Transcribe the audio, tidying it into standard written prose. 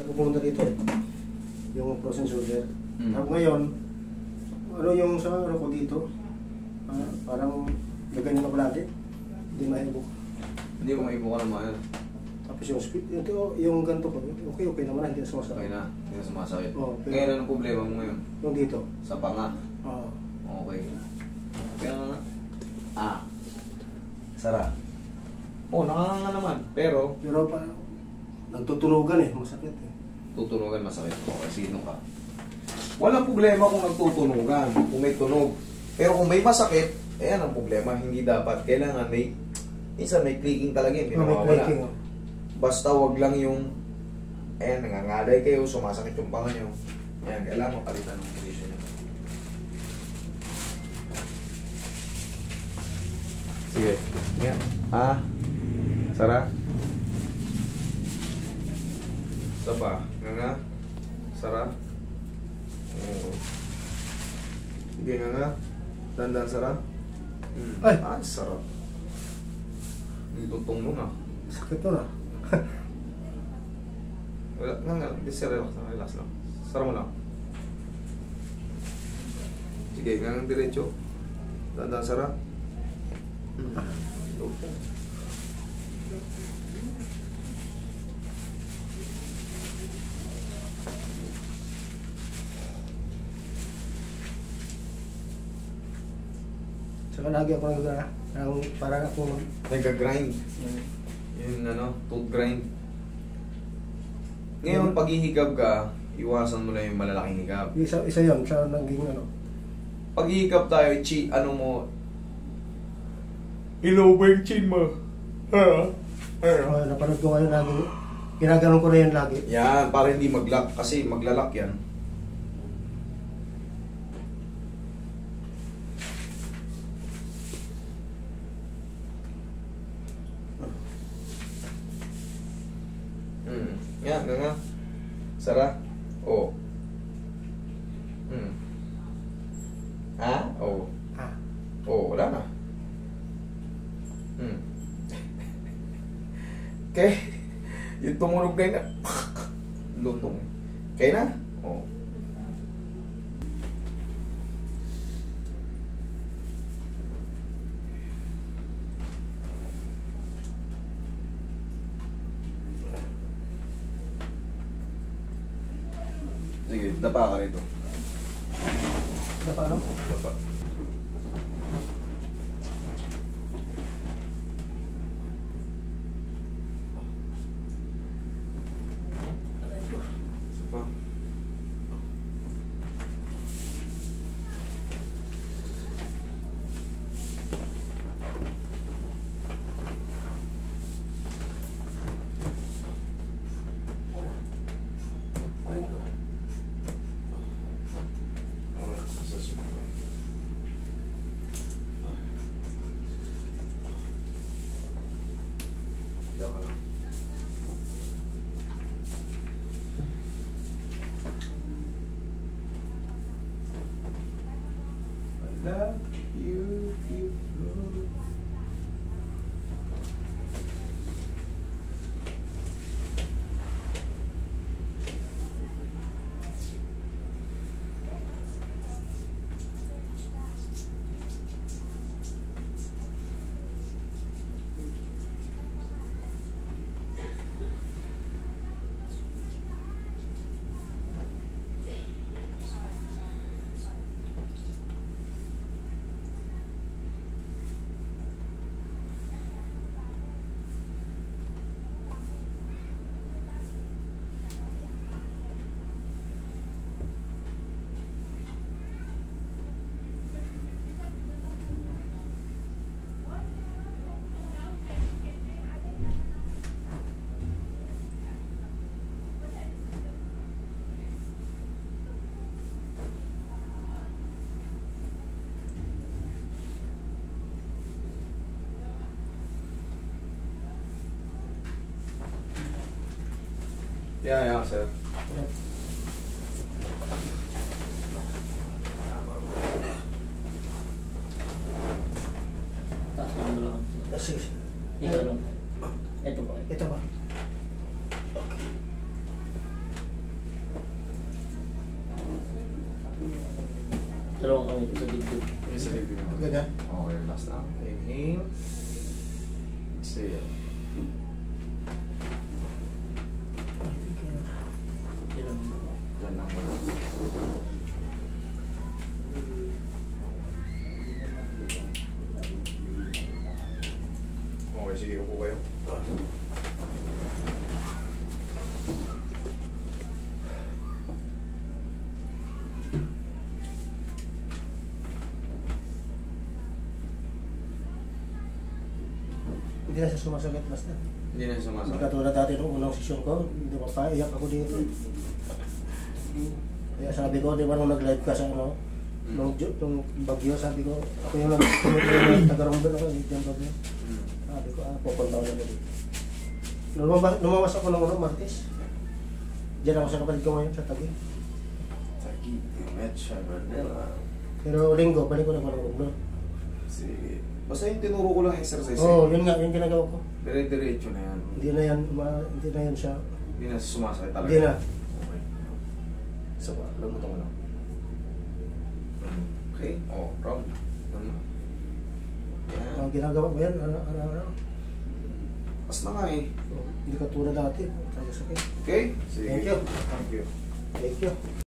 Pupunta dito eh. Yung frozen shoulder. Ngayon, ano yung sa ano ko dito? Parang gaganyan ako lagi. Hindi maibok. Hindi mo maibok ka naman. Tapos yung speed, yung ganito ko, okay naman, hindi na sumasakit. Okay na, hindi na sumasakit. Oh, okay. Ngayon, anong problema mo ngayon? Yung dito. Sa panga? Oo. Okay. Kaya nga, sara. Nakakanga naman, pero Pa, nagtutunugan eh, masakit eh. tutunugan masakit. Okay, sino ka? Walang problema kung nagtutunugan, kung may tunog. Pero kung may masakit, ayan ang problema, hindi dapat. Kailangan minsan may clicking talaga yun, hindi nawawala. Basta wag lang yung, ayan, nangangaday kayo, sumasakit yung panga nyo. Ayan, kailangan mapalitan ng position nyo. Sige, yan. Sara. Saba, nga. Sara. Sige, nga. Dandan, Sara. Ay! Sarap. Dito tong na. Sakit to na. Wala, nga. Relax lang. Sara mo lang. Sige, nga diretso. Dandan, Sara. Saka lagi ako parang ako nagka-grind. Yung tooth grind. Ngayon, pag hihigab ka, iwasan mo lang yung malalaking higab. Isa yun, sa naging Pag hihigab tayo, iloba yung chin mo. Napanood ko ngayon lagi. Ginaganon ko na yan lagi. Yan, para hindi mag-lock. Kasi maglalak yan. Yan, nga. Sara. O. O. O, wala na. Okay. Yung tumunog kayo na. Lutong. Okay na? O. Sige, dapa ka rito. Dapa ano? Dapa. Love you, beautiful. Yeah, sir. Taas lang mo lang. Dalawang kami sa dibdib. Yung sa libig mo. Ganyan. Okay, last na. Inhale. Exhale. Yan lang muna. Okay, sige po kayo. Hindi na siya sumasakit basta. Hindi na Hindi sumasakit. katulad dati nung unang session ko, hindi pa paiyak ako dito. Kaya sabi ko, di ba nung nag-live ka sa ano, nung bagyo, sabi ko, ako yung taga-Romdon ako, hindi yung bagyo. Sabi ko, pupunta ko na dito. Lumawas ako ng Martes. Diyan ako sa kapatid ko ngayon, sa Taguig. Taguig, Metro Manila. Pero linggo, balik ko na ako ng Romdon. Sige. Basta yung tinuro ko lang exercise. Oo, yun nga, yung ginagawa ko. Dire-diretso na yan. Hindi na yan siya. Hindi na sumasakit talaga. Hindi na. Okay. Isa pa, lamutan mo lang. Okay. Oh, round. Yan. Ginagawa ko yan, ano. Pas na nga eh. Hindi ka tulad dati. Talaga sakit. Okay? Sige. Thank you. Thank you. Thank you.